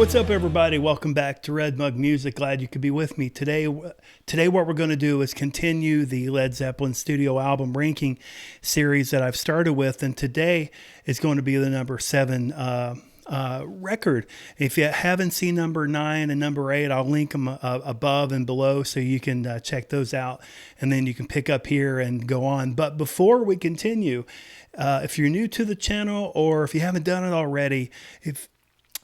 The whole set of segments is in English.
What's up, everybody? Welcome back to Red Mug Music. Glad you could be with me today. What we're going to do is continue the Led Zeppelin studio album ranking series that I've started with, and today is going to be the number 7 record. If you haven't seen number 9 and number 8, I'll link them above and below so you can check those out, and then you can pick up here and go on. But before we continue, if you're new to the channel or if you haven't done it already,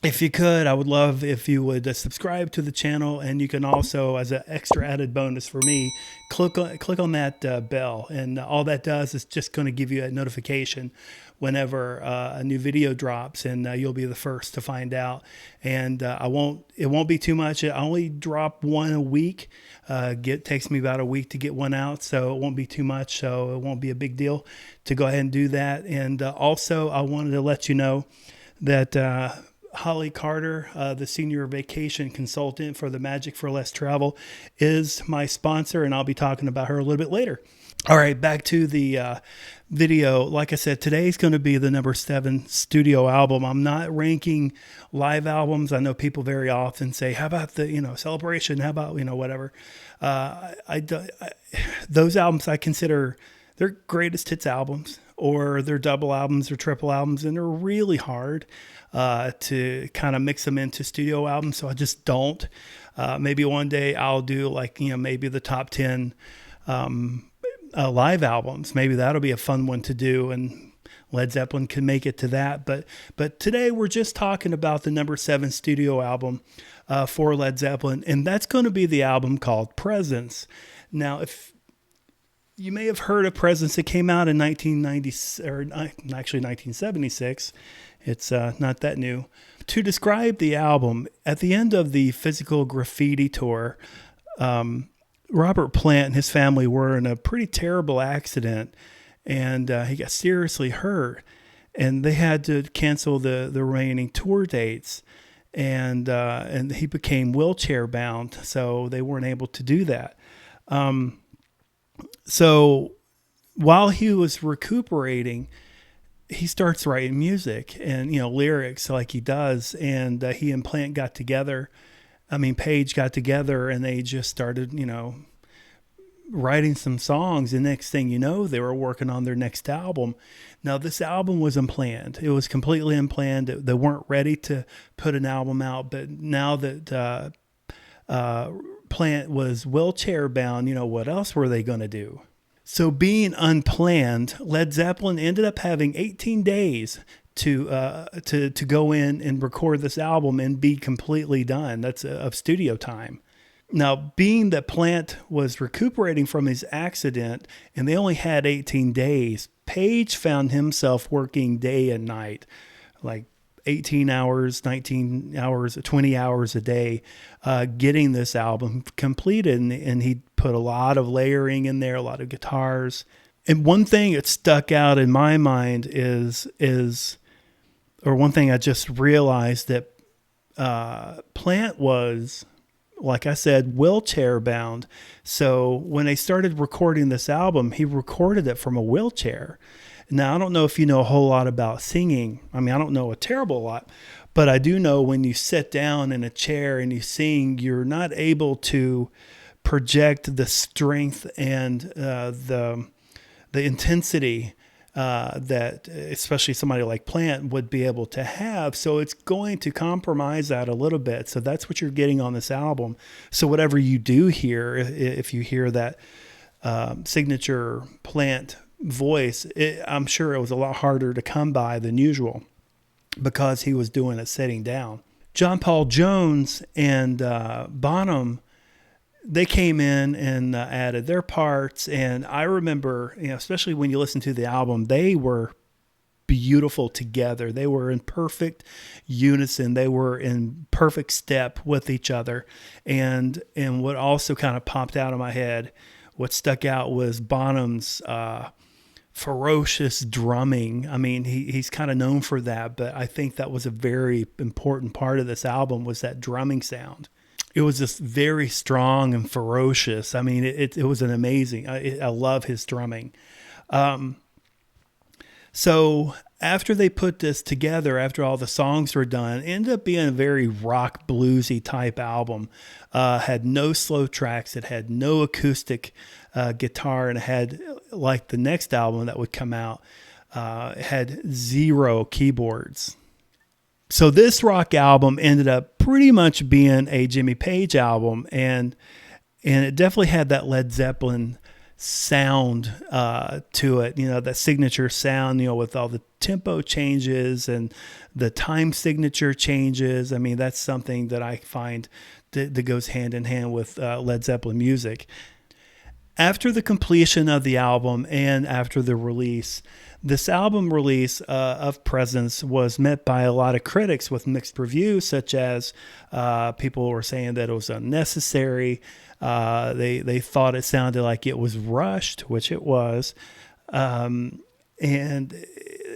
if you could, I would love if you would subscribe to the channel, and you can also, as an extra added bonus for me, click on that bell, and all that does is just going to give you a notification whenever a new video drops, and you'll be the first to find out. And it won't be too much. I only drop one a week. Takes me about a week to get one out, so it won't be too much. So it won't be a big deal to go ahead and do that. And also, I wanted to let you know that Holly Carter, the senior vacation consultant for the Magic for Less Travel, is my sponsor, and I'll be talking about her a little bit later. All right, back to the video. Like I said, today's going to be the number 7 studio album. I'm not ranking live albums. I know people very often say, how about the, Celebration? How about, whatever. Those albums I consider they're greatest hits albums, or they're double albums or triple albums, and they're really hard to kind of mix them into studio albums. So I just don't. Maybe one day I'll do maybe the top 10 live albums. Maybe that'll be a fun one to do, and Led Zeppelin can make it to that. But today we're just talking about the number 7 studio album for Led Zeppelin, and that's going to be the album called Presence. Now, if you may have heard of Presence, it came out in 1976. It's not that new. To describe the album, at the end of the Physical Graffiti tour, Robert Plant and his family were in a pretty terrible accident, and he got seriously hurt, and they had to cancel the remaining tour dates, and he became wheelchair bound, so they weren't able to do that. So while he was recuperating, he starts writing music and, lyrics like he does. And he and Page got together, and they just started, writing some songs. The next thing you know, they were working on their next album. Now, this album was unplanned. It was completely unplanned. They weren't ready to put an album out. But now that Plant was wheelchair bound, what else were they going to do? So being unplanned, Led Zeppelin ended up having 18 days to go in and record this album and be completely done. That's of studio time. Now, being that Plant was recuperating from his accident and they only had 18 days, Page found himself working day and night, like 18 hours, 19 hours, 20 hours a day, getting this album completed. And he put a lot of layering in there, a lot of guitars. And one thing that stuck out in my mind or one thing I just realized, that Plant was, like I said, wheelchair bound. So when they started recording this album, he recorded it from a wheelchair. Now, I don't know if you know a whole lot about singing. I don't know a terrible lot, but I do know when you sit down in a chair and you sing, you're not able to project the strength and the intensity that especially somebody like Plant would be able to have. So it's going to compromise that a little bit. So that's what you're getting on this album. So whatever you do hear, if you hear that signature Plant voice, I'm sure it was a lot harder to come by than usual because he was doing it sitting down. John Paul Jones and Bonham, they came in and added their parts. And I remember, especially when you listen to the album, they were beautiful together. They were in perfect unison. They were in perfect step with each other. And what also kind of popped out of my head, what stuck out was Bonham's ferocious drumming. He's kind of known for that, but I think that was a very important part of this album, was that drumming sound. It was just very strong and ferocious. It was an amazing, I love his drumming. So after they put this together, after all the songs were done, it ended up being a very rock bluesy type album. Had no slow tracks. It had no acoustic guitar, and it had, like the next album that would come out, it had 0 keyboards. So this rock album ended up pretty much being a Jimmy Page album, and it definitely had that Led Zeppelin sound to it, that signature sound, with all the tempo changes and the time signature changes. I mean, that's something that I find that goes hand in hand with Led Zeppelin music. After the completion of the album and after the release, this album release of Presence was met by a lot of critics with mixed reviews, such as people were saying that it was unnecessary. They thought it sounded like it was rushed, which it was. And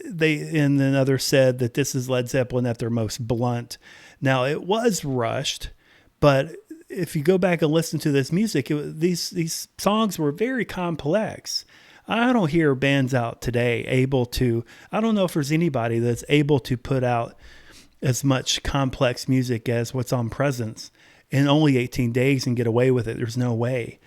then others said that this is Led Zeppelin at their most blunt. Now, it was rushed, but if you go back and listen to this music, these songs were very complex. I don't hear bands out today I don't know if there's anybody that's able to put out as much complex music as what's on Presence in only 18 days and get away with it. There's no way.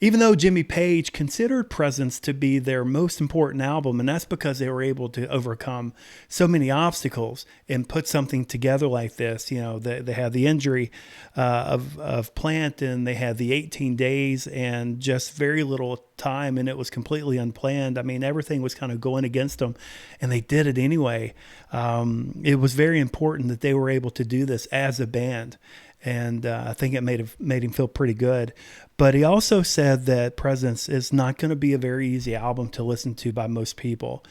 Even though Jimmy Page considered Presence to be their most important album, and that's because they were able to overcome so many obstacles and put something together like this. They had the injury of Plant, and they had the 18 days and just very little time, and it was completely unplanned. I mean, everything was kind of going against them, and they did it anyway. It was very important that they were able to do this as a band. And I think it made him feel pretty good. But he also said that Presence is not going to be a very easy album to listen to by most people.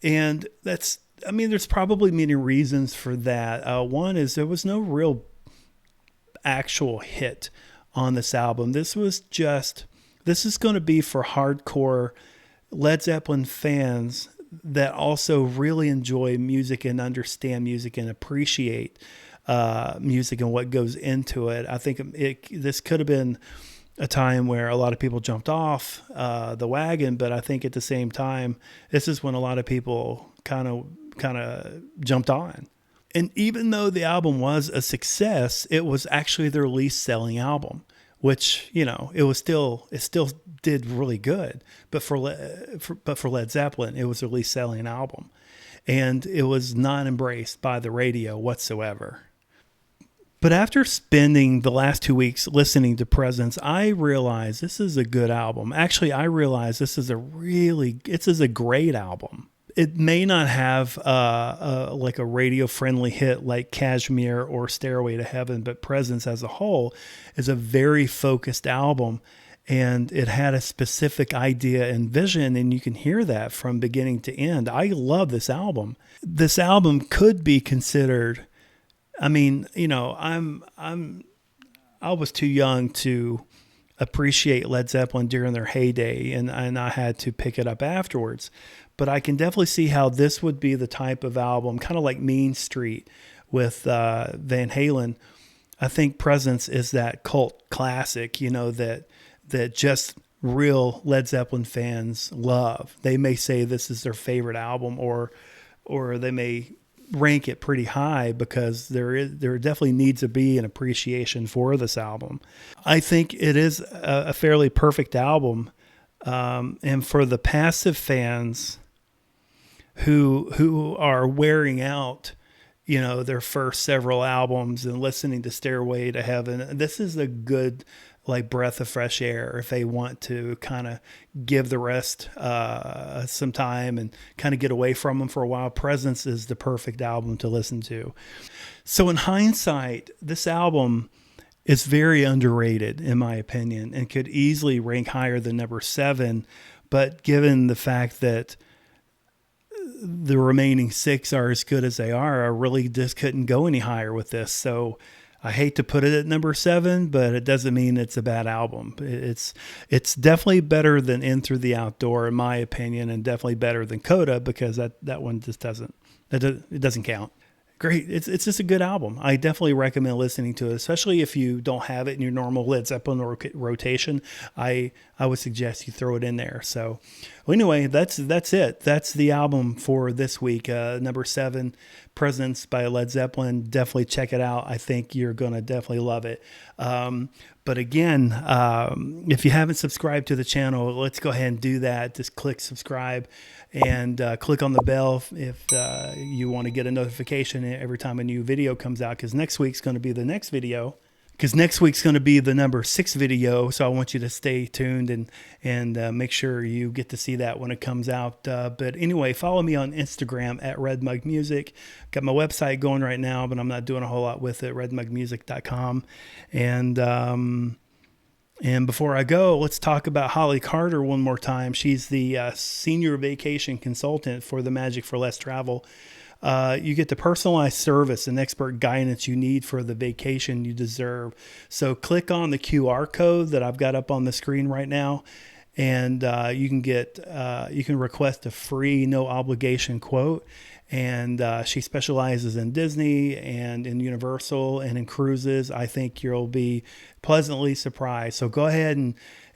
And there's probably many reasons for that. One is there was no real actual hit on this album. This is going to be for hardcore Led Zeppelin fans that also really enjoy music and understand music and appreciate music and what goes into it. I think this could have been a time where a lot of people jumped off the wagon, but I think at the same time, this is when a lot of people kind of jumped on. And even though the album was a success, it was actually their least selling album, which, it still did really good. But for Led Zeppelin, it was their least selling album, and it was not embraced by the radio whatsoever. But after spending the last 2 weeks listening to Presence, I realized this is a good album. Actually, I realized this is a great album. It may not have like a radio-friendly hit like Kashmir or Stairway to Heaven, but Presence as a whole is a very focused album, and it had a specific idea and vision, and you can hear that from beginning to end. I love this album. This album could be considered, I was too young to appreciate Led Zeppelin during their heyday, and I had to pick it up afterwards. But I can definitely see how this would be the type of album, kind of like Mean Street with Van Halen. I think Presence is that cult classic, that just real Led Zeppelin fans love. They may say this is their favorite album, or they may rank it pretty high because there definitely needs to be an appreciation for this album. I think it is a fairly perfect album, and for the passive fans who are wearing out, their first several albums and listening to Stairway to Heaven, this is a good breath of fresh air if they want to kind of give the rest some time and kind of get away from them for a while. Presence is the perfect album to listen to. So in hindsight, this album is very underrated in my opinion and could easily rank higher than number 7. But given the fact that the remaining 6 are as good as they are, I really just couldn't go any higher with this. So I hate to put it at number 7, but it doesn't mean it's a bad album. It's definitely better than In Through the Outdoor, in my opinion, and definitely better than Coda, because that one just doesn't count. Great. It's just a good album. I definitely recommend listening to it, especially if you don't have it in your normal Led Zeppelin rotation. I would suggest you throw it in there. So, well, anyway, that's it. That's the album for this week. Number 7, Presence by Led Zeppelin. Definitely check it out. I think you're gonna definitely love it. But again, if you haven't subscribed to the channel, let's go ahead and do that. Just click subscribe and click on the bell if you want to get a notification every time a new video comes out, because next week's going to be the next video. Because next week's going to be the number 6 video, so I want you to stay tuned and make sure you get to see that when it comes out. But anyway, follow me on Instagram at redmugmusic. Got my website going right now, but I'm not doing a whole lot with it, redmugmusic.com. And before I go, let's talk about Holly Carter one more time. She's the senior vacation consultant for the Magic for Less Travel. You get the personalized service and expert guidance you need for the vacation you deserve. So click on the QR code that I've got up on the screen right now, and you can request a free, no obligation quote. And she specializes in Disney and in Universal and in cruises. I think you'll be pleasantly surprised. So go ahead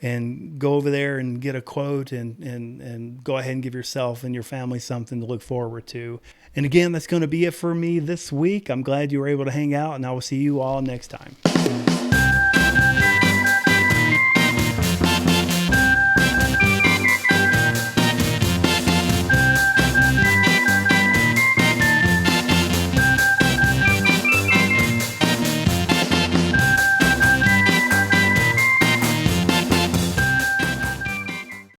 and go over there and get a quote and go ahead and give yourself and your family something to look forward to. And again, that's going to be it for me this week. I'm glad you were able to hang out, and I will see you all next time.